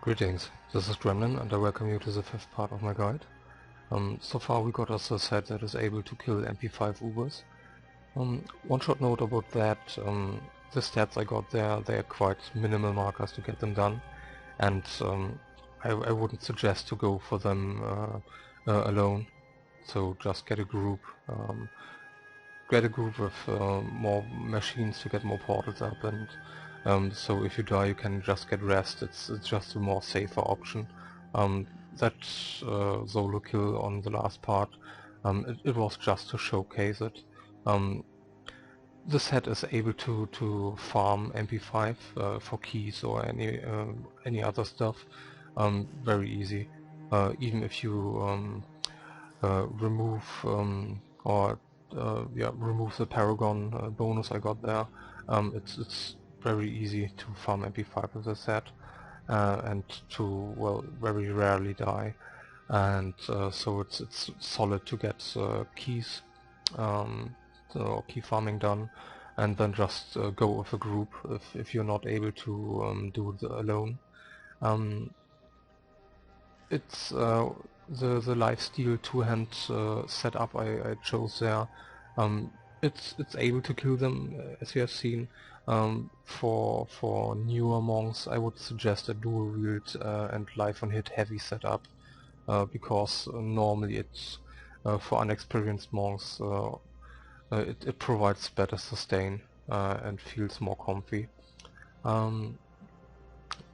Greetings, this is Gremlin and I welcome you to the fifth part of my guide. So far we got us a set that is able to kill MP5 Ubers. One short note about that, the stats I got there, they are quite minimal markers to get them done, and I wouldn't suggest to go for them alone, so just get a group. With more machines to get more portals up, and so if you die you can just get rest. It's just a more safer option. That solo kill on the last part, it was just to showcase it. The set is able to farm MP5 for keys or any other stuff very easy. Even if you remove or remove the Paragon bonus I got there. It's very easy to farm MP5 with the set and to, well, very rarely die, and so it's solid to get keys or key farming done, and then just go with a group if you're not able to do it alone. It's the lifesteal two-hand setup I chose there. It's able to kill them, as you have seen. For newer monks, I would suggest a dual wield and life on hit heavy setup, because normally it's for unexperienced monks it provides better sustain and feels more comfy.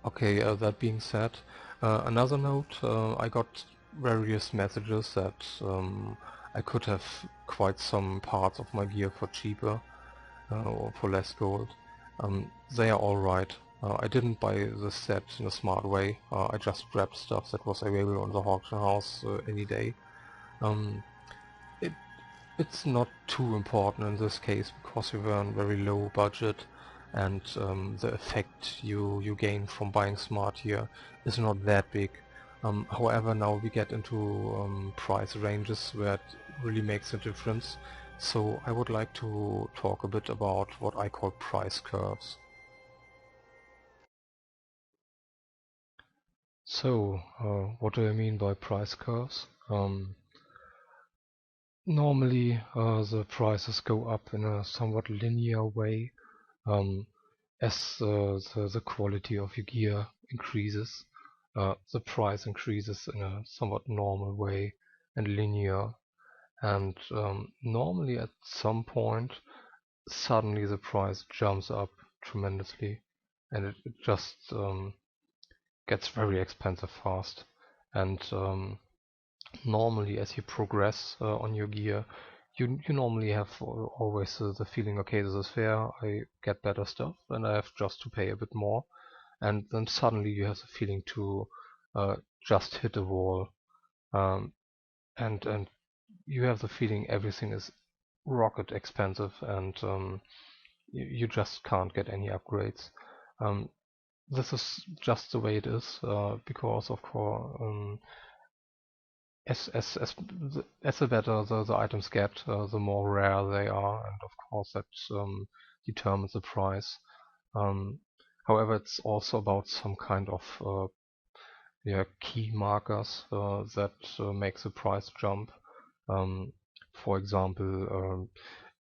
Okay, that being said, another note, I got various messages that I could have quite some parts of my gear for cheaper or for less gold. They are alright. I didn't buy the set in a smart way. I just grabbed stuff that was available on the auction house any day. It, it's not too important in this case because we were on very low budget, and the effect you gain from buying smart here is not that big. However, now we get into price ranges where it really makes a difference, so I would like to talk a bit about what I call price curves. So, what do I mean by price curves? Normally, the prices go up in a somewhat linear way as the quality of your gear increases. The price increases in a somewhat normal way and linear, and normally at some point suddenly the price jumps up tremendously, and it just gets very expensive fast. And normally as you progress on your gear, you normally have always the feeling, okay, this is fair, I get better stuff and I have just to pay a bit more, and then suddenly you have the feeling to just hit a wall, um, and you have the feeling everything is rocket expensive, and you just can't get any upgrades. Um, this is just the way it is, because of course as the better the items get, the more rare they are, and of course that determines the price. Um, However, it's also about some kind of key markers that make the price jump. Um, for example,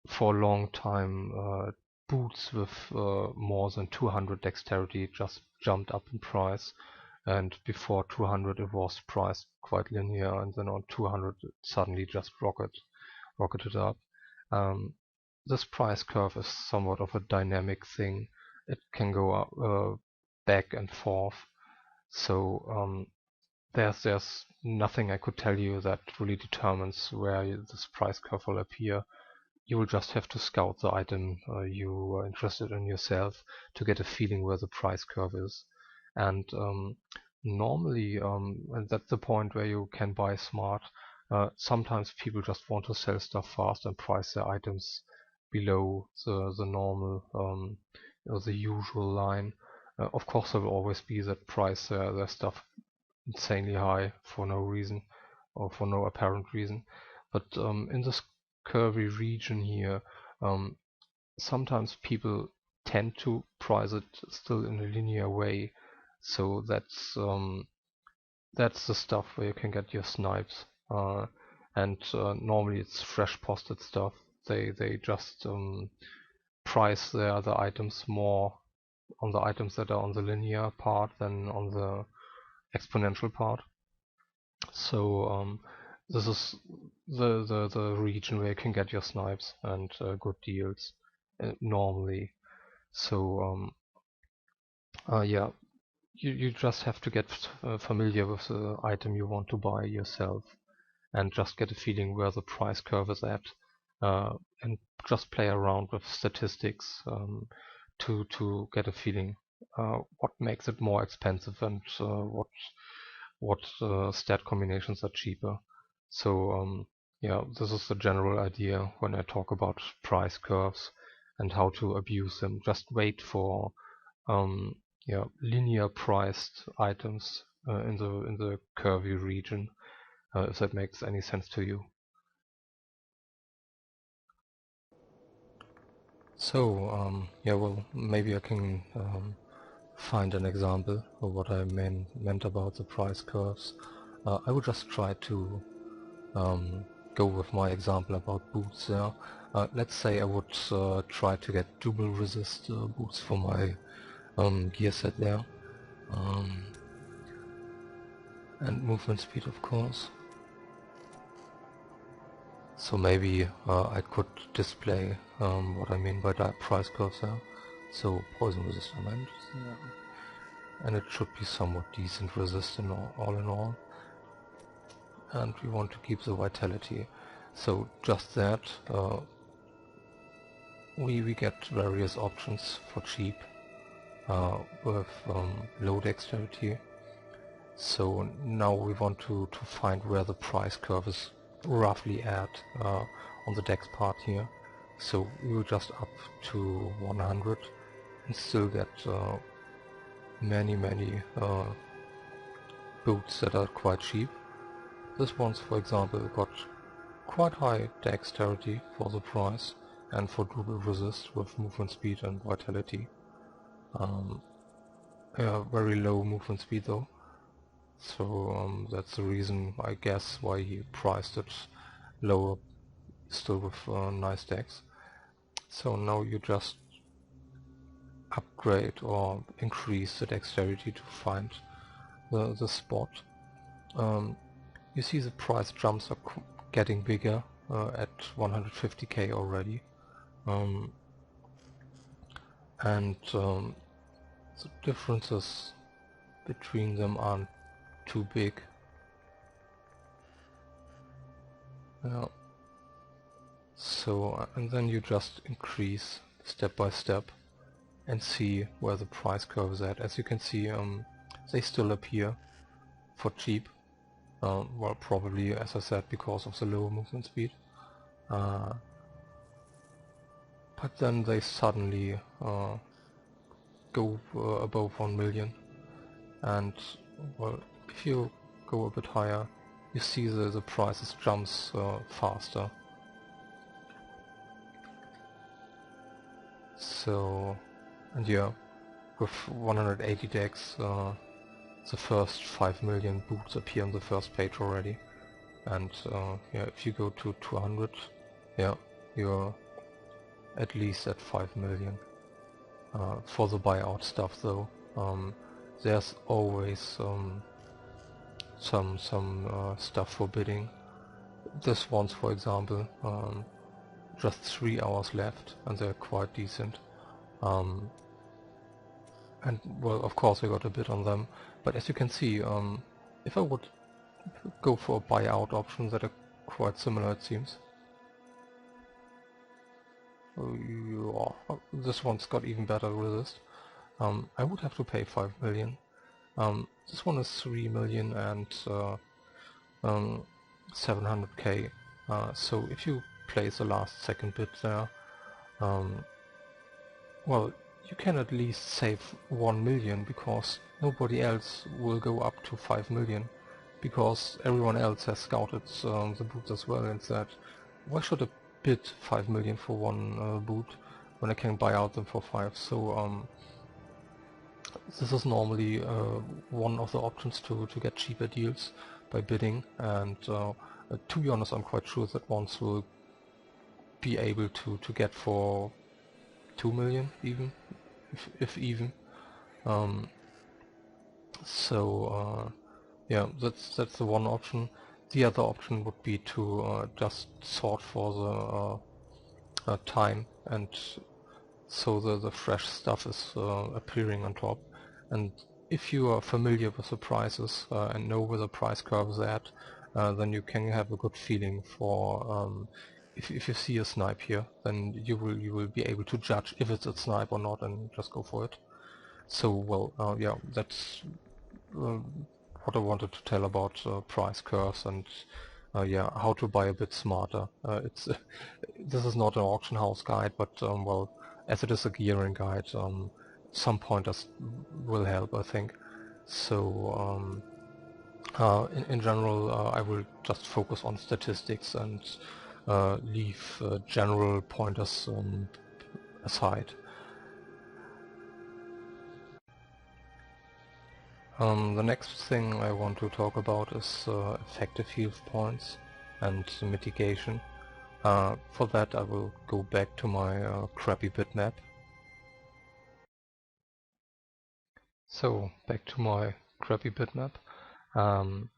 for a long time, boots with more than 200 dexterity just jumped up in price, and before 200 it was priced quite linear, and then on 200 it suddenly just rocketed up. Um, this price curve is somewhat of a dynamic thing. It can go up, back and forth. So there's nothing I could tell you that really determines where this price curve will appear. You will just have to scout the item you are interested in yourself to get a feeling where the price curve is. And normally, and that's the point where you can buy smart. Sometimes people just want to sell stuff fast and price their items below the normal, the usual line. Of course, there will always be that price their stuff insanely high for no reason or for no apparent reason. But in this curvy region here, sometimes people tend to price it still in a linear way, So that's the stuff where you can get your snipes. And normally it's fresh posted stuff. They just price their other items more on the items that are on the linear part than on the exponential part. So this is the region where you can get your snipes and good deals normally. So yeah, you just have to get familiar with the item you want to buy yourself and just get a feeling where the price curve is at, and just play around with statistics to get a feeling what makes it more expensive and what stat combinations are cheaper. So yeah, this is the general idea when I talk about price curves and how to abuse them. Just wait for yeah, linear priced items in the curvy region, if that makes any sense to you. So yeah, well, maybe I can find an example of what I meant about the price curves. I would just try to go with my example about boots there. Let's say I would try to get double resist boots for my gear set there. And movement speed, of course. So maybe I could display what I mean by that price curves there. So poison resistant, and it should be somewhat decent resistant all in all. And we want to keep the vitality. So just that, we get various options for cheap with low dexterity. So now we want to find where the price curve is roughly at on the dex part here. So we will just up to 100 and still get many boots that are quite cheap. This one's, for example, got quite high dexterity for the price and for double resist with movement speed and vitality. Yeah, very low movement speed though. So that's the reason, I guess, why he priced it lower, still with nice decks. So now you just upgrade or increase the dexterity to find the spot. You see the price jumps are getting bigger at 150k already. And the differences between them aren't too big. Yeah. So and then you just increase step by step and see where the price curve is at. As you can see, they still appear for cheap. Well, probably, as I said, because of the low movement speed. But then they suddenly go above 1 million. And, well, if you go a bit higher, you see the prices jumps faster. So, and yeah, with 180 decks, the first 5 million boots appear on the first page already. And yeah, if you go to 200, yeah, you're at least at 5 million. For the buyout stuff though, there's always some stuff for bidding. This one's, for example, just 3 hours left and they're quite decent. And well, of course I got a bid on them, but as you can see, if I would go for a buyout option that are quite similar, it seems. This one's got even better resist. I would have to pay 5 million. This one is 3 million and 700k. So if you place a last second bid there, well, you can at least save 1 million because nobody else will go up to 5 million because everyone else has scouted the boots as well and said, why should I bid 5 million for one boot when I can buy out them for 5? So This is normally one of the options to get cheaper deals by bidding, and to be honest, I'm quite sure that ones will be able to get for 2 million even, if even. Um, so yeah, that's the one option. The other option would be to just sort for the time, and so the fresh stuff is appearing on top. And if you are familiar with the prices and know where the price curve is at, then you can have a good feeling for if you see a snipe here, then you will be able to judge if it's a snipe or not, and just go for it. So well, yeah, that's what I wanted to tell about price curves and yeah, how to buy a bit smarter. It's this is not an auction house guide, but well, as it is a gearing guide, some pointers will help, I think. So in general, I will just focus on statistics and leave general pointers aside. The next thing I want to talk about is effective health points and mitigation. For that I will go back to my crappy bitmap. So back to my crappy bitmap. Um,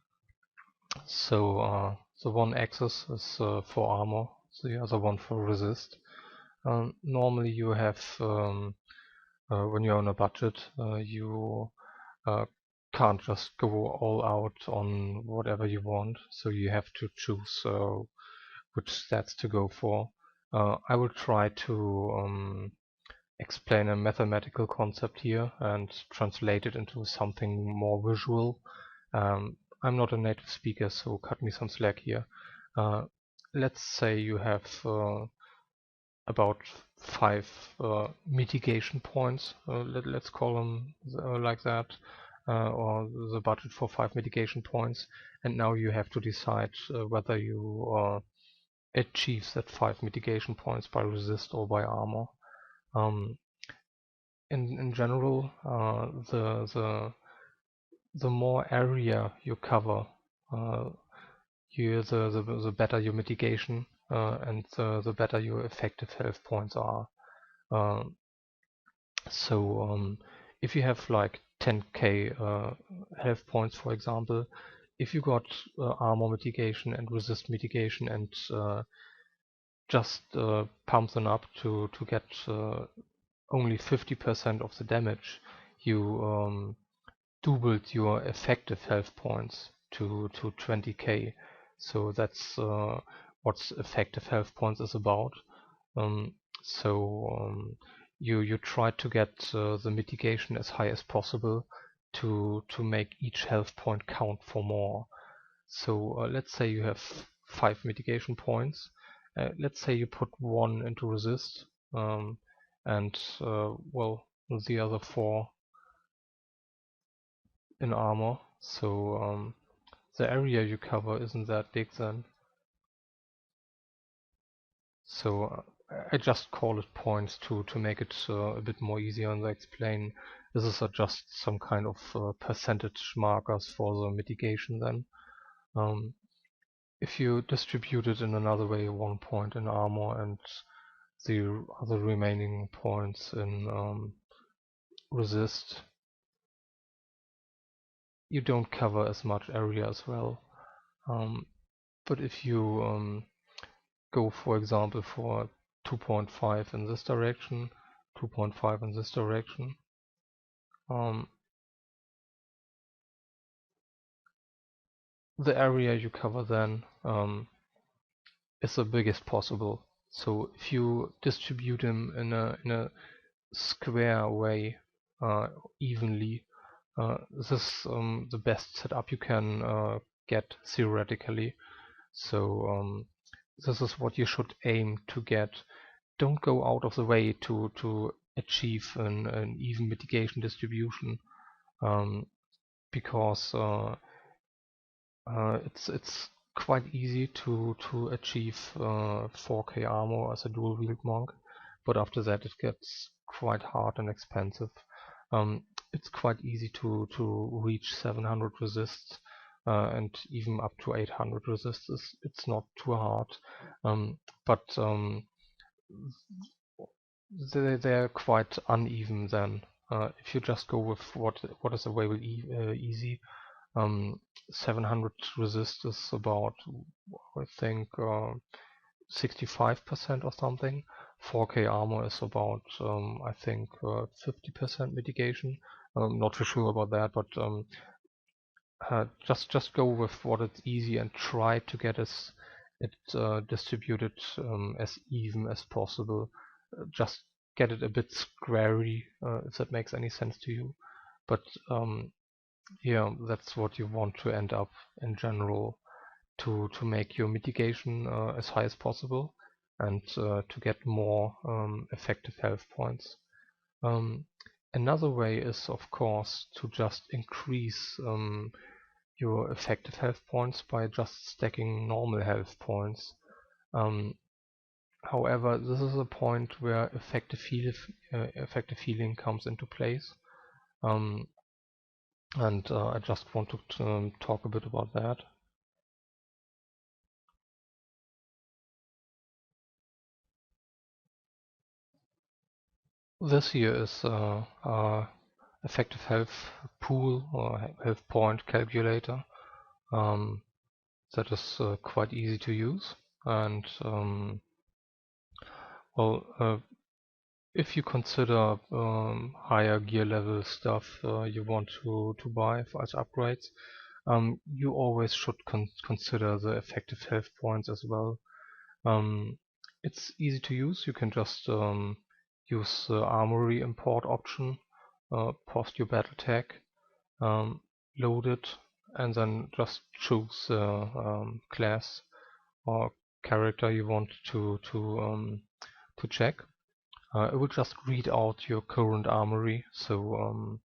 the one axis is for armor, the other one for resist. Normally you have, when you're on a budget, you uh, can't just go all out on whatever you want, so you have to choose which stats to go for. I will try to explain a mathematical concept here and translate it into something more visual. I'm not a native speaker, so cut me some slack here. Let's say you have about 5 mitigation points, let's call them like that, or the budget for 5 mitigation points, and now you have to decide whether you achieve that 5 mitigation points by resist or by armor. Um, in general, the more area you cover, the better your mitigation, and the better your effective health points are. So if you have like 10k health points, for example, if you got armor mitigation and resist mitigation and just pump them up to get only 50% of the damage, you doubled your effective health points to 20k. So that's what effective health points is about. Um, so you try to get the mitigation as high as possible to make each health point count for more. So let's say you have 5 mitigation points. Let's say you put 1 into resist, and well, the other 4 in armor. So the area you cover isn't that big then. So I just call it points to make it a bit more easier, and I explain this is just some kind of percentage markers for the mitigation then. If you distribute it in another way, 1 point in armor and the other remaining points in resist, you don't cover as much area as well. But if you go, for example, for 2.5 in this direction, 2.5 in this direction, the area you cover then is the biggest possible. So if you distribute them in a square way, evenly, this is the best setup you can get theoretically. So this is what you should aim to get. Don't go out of the way to achieve an even mitigation distribution, because it's quite easy to achieve 4k armor as a dual wield monk, but after that it gets quite hard and expensive. it's quite easy to reach 700 resists, and even up to 800 resists. It's not too hard, but they're quite uneven then. If you just go with what is available easy, 700 resist is about, I think, 65% or something. 4K armor is about, I think, 50% mitigation. Not for sure about that, but just go with what is easy and try to get it distributed as even as possible. Just get it a bit squarey, if that makes any sense to you. But yeah, that's what you want to end up in general, to make your mitigation as high as possible, and to get more effective health points. Another way is, of course, to just increase your effective health points by just stacking normal health points. However, this is a point where effective healing comes into place, and I just want to talk a bit about that. This here is effective health pool or health point calculator. That is quite easy to use, and well, if you consider higher gear level stuff you want to buy as upgrades, you always should consider the effective health points as well. It's easy to use. You can just use the armory import option, post your battle tag, load it, and then just choose the class or character you want to check. It will just read out your current armory, so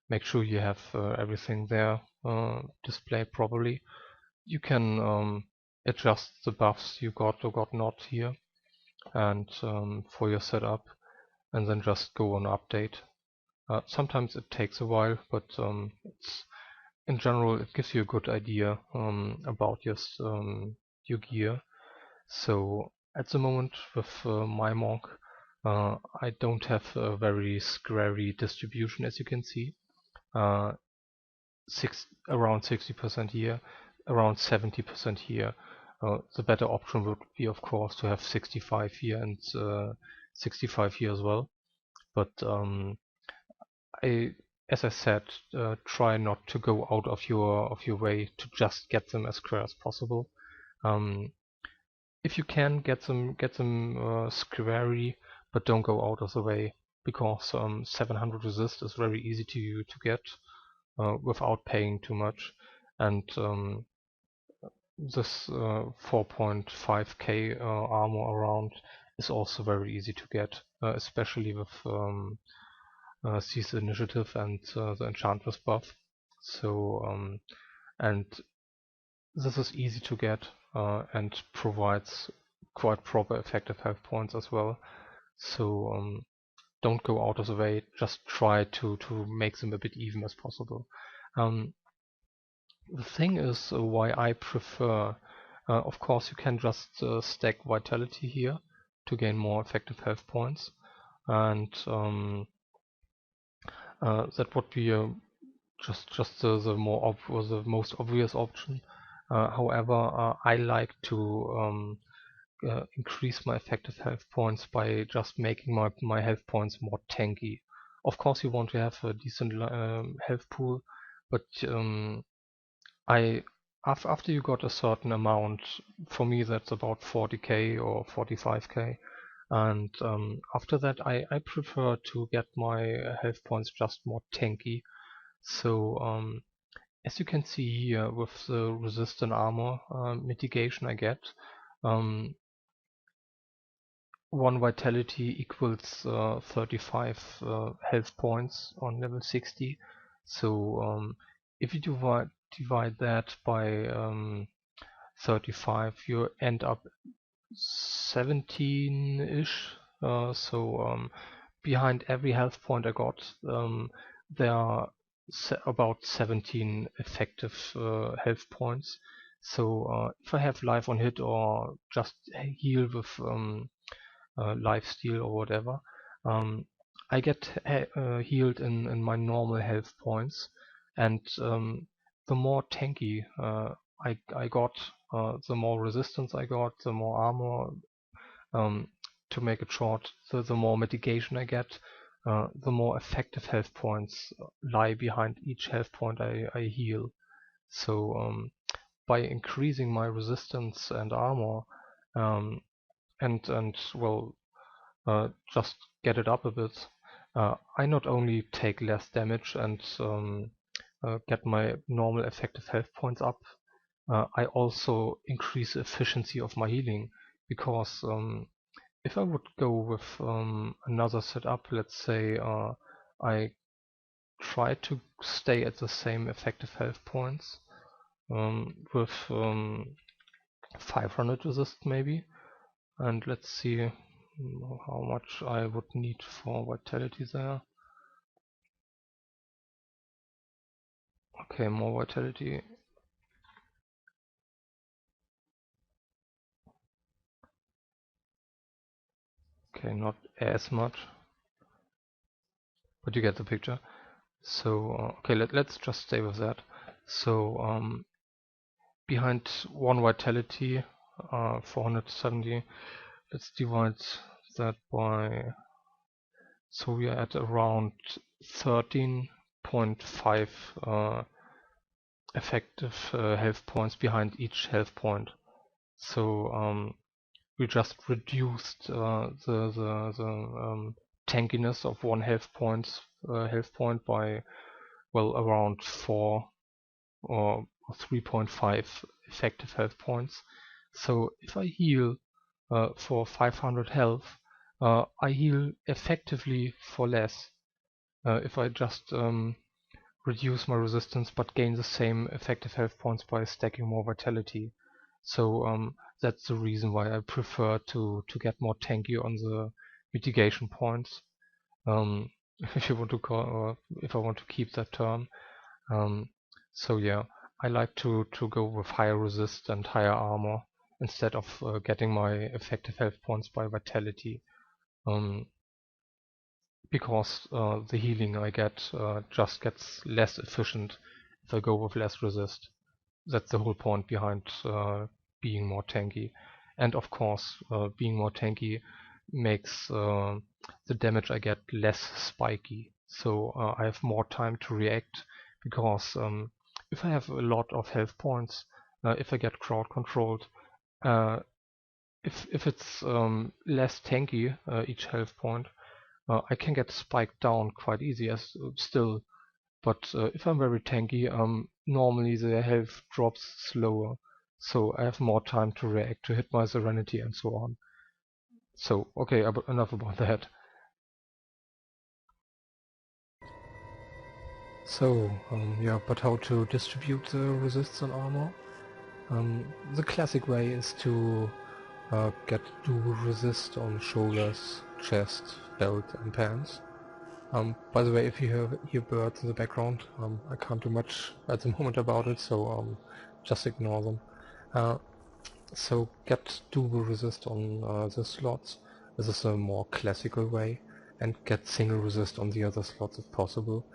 make sure you have everything there displayed properly. You can adjust the buffs you got or got not here, and for your setup, and then just go on update. Sometimes it takes a while, but it's, in general, it gives you a good idea about your gear. So at the moment with my monk, I don't have a very squarey distribution, as you can see. Around 60% here, around 70% here. The better option would be, of course, to have 65 here and 65 here as well. But as I said, try not to go out of your way to just get them as square as possible. If you can get them squarey, but don't go out of the way, because 700 resist is very easy to get without paying too much, and this 4.5k armor around is also very easy to get, especially with Seize the Initiative and the Enchantress buff. So and this is easy to get and provides quite proper effective health points as well. So don't go out of the way, just try to make them a bit even as possible. The thing is why I prefer, of course you can just stack vitality here to gain more effective health points, and that would be just the most obvious option. However, I like to increase my effective health points by just making my health points more tanky. Of course, you want to have a decent health pool, but after you got a certain amount, for me that's about 40k or 45k, and after that I prefer to get my health points just more tanky. So as you can see here with the resistant armor mitigation I get, 1 vitality equals 35 health points on level 60. So if you divide that by 35, you end up 17-ish. So behind every health point I got, there are about 17 effective health points. So if I have life on hit or just heal with life steal or whatever, I get healed in my normal health points, and the more tanky I got, the more resistance I got, the more armor. To make it short, the more mitigation I get, the more effective health points lie behind each health point I heal. So by increasing my resistance and armor, um, and well, just get it up a bit, I not only take less damage and get my normal effective health points up, I also increase the efficiency of my healing, because if I would go with another setup, let's say I try to stay at the same effective health points with 500 resist maybe, and let's see how much I would need for vitality there. Okay, more vitality. Okay, not as much, but you get the picture. So okay, let's just stay with that. So behind one vitality, 470. Let's divide that by, so we are at around 13.5 effective health points behind each health point. So we just reduced the tankiness of one health point by, well, around 4 or 3.5 effective health points. So if I heal for 500 health, I heal effectively for less. If I just reduce my resistance but gain the same effective health points by stacking more vitality. So that's the reason why I prefer to get more tanky on the mitigation points. If you want to call, or if I want to keep that term. So yeah, I like to go with higher resist and higher armor instead of getting my effective health points by vitality, because the healing I get just gets less efficient if I go with less resist. That's the whole point behind being more tanky. And of course, being more tanky makes the damage I get less spiky. So I have more time to react, because if I have a lot of health points, if I get crowd controlled, if it's less tanky, each health point, I can get spiked down quite easy as still. But if I'm very tanky, normally the health drops slower, so I have more time to react, to hit my serenity and so on. So okay, enough about that. So yeah, but how to distribute the resists and armor? The classic way is to get dual resist on shoulders, chest, belt and pants. By the way, if you hear birds in the background, I can't do much at the moment about it, so just ignore them. So get dual resist on the slots. This is a more classical way, and get single resist on the other slots if possible.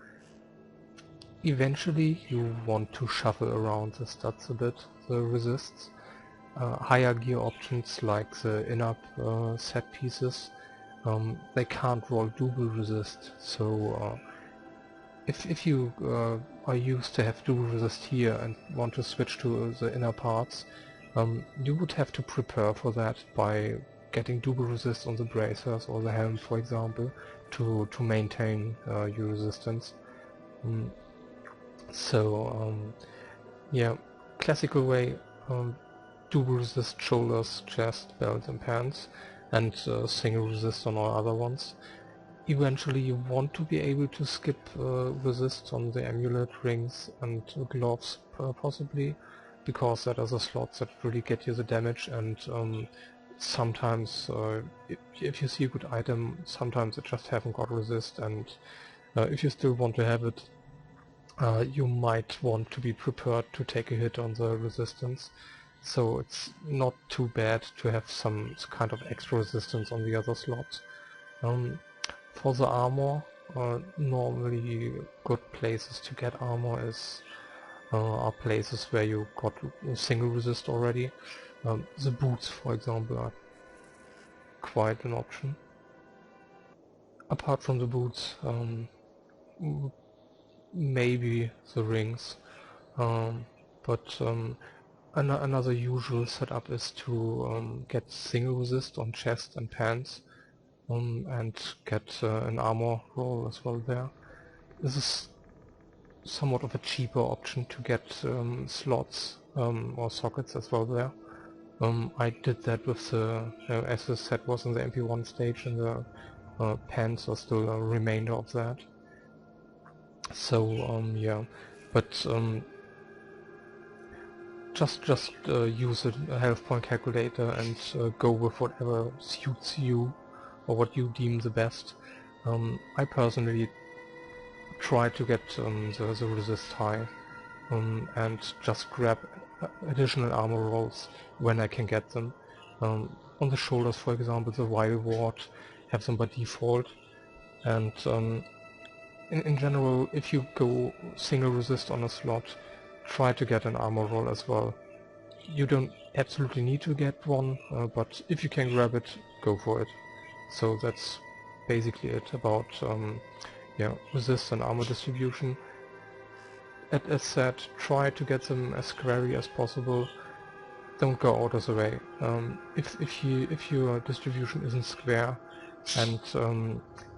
Eventually you want to shuffle around the stats a bit, the resists. Higher gear options like the in-up set pieces, they can't roll double resist, so if you are used to have dual resist here and want to switch to the inner parts, you would have to prepare for that by getting double resist on the bracers or the helm, for example, to maintain your resistance. So yeah, classical way, double resist shoulders, chest, belt and pants, and single resist on all other ones. Eventually you want to be able to skip resist on the amulet, rings and gloves possibly, because that are the slots that really get you the damage, and sometimes if you see a good item, sometimes it just haven't got resist, and If you still want to have it, you might want to be prepared to take a hit on the resistance. So it's not too bad to have some kind of extra resistance on the other slots. For the armor, normally good places to get armor are places where you got single resist already. The boots, for example, are quite an option. Apart from the boots, maybe the rings, but another usual setup is to get single resist on chest and pants, and get an armor roll as well there. This is somewhat of a cheaper option to get slots or sockets as well there. I did that with the, as the set was in the MP1 stage, and the pants are still a remainder of that. So yeah, but just use a health point calculator and go with whatever suits you or what you deem the best. I personally try to get the resist high, and just grab additional armor rolls when I can get them. On the shoulders, for example, the Vile Ward have them by default, and in general, if you go single resist on a slot, try to get an armor roll as well. You don't absolutely need to get one, but if you can grab it, go for it. So that's basically it about yeah, resist and armor distribution. As said, try to get them as squarey as possible. Don't go out of the way. If your distribution isn't square, and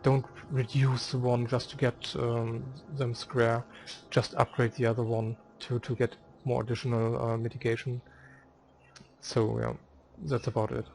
don't reduce the one just to get them square, just upgrade the other one to get more additional mitigation. So yeah, that's about it.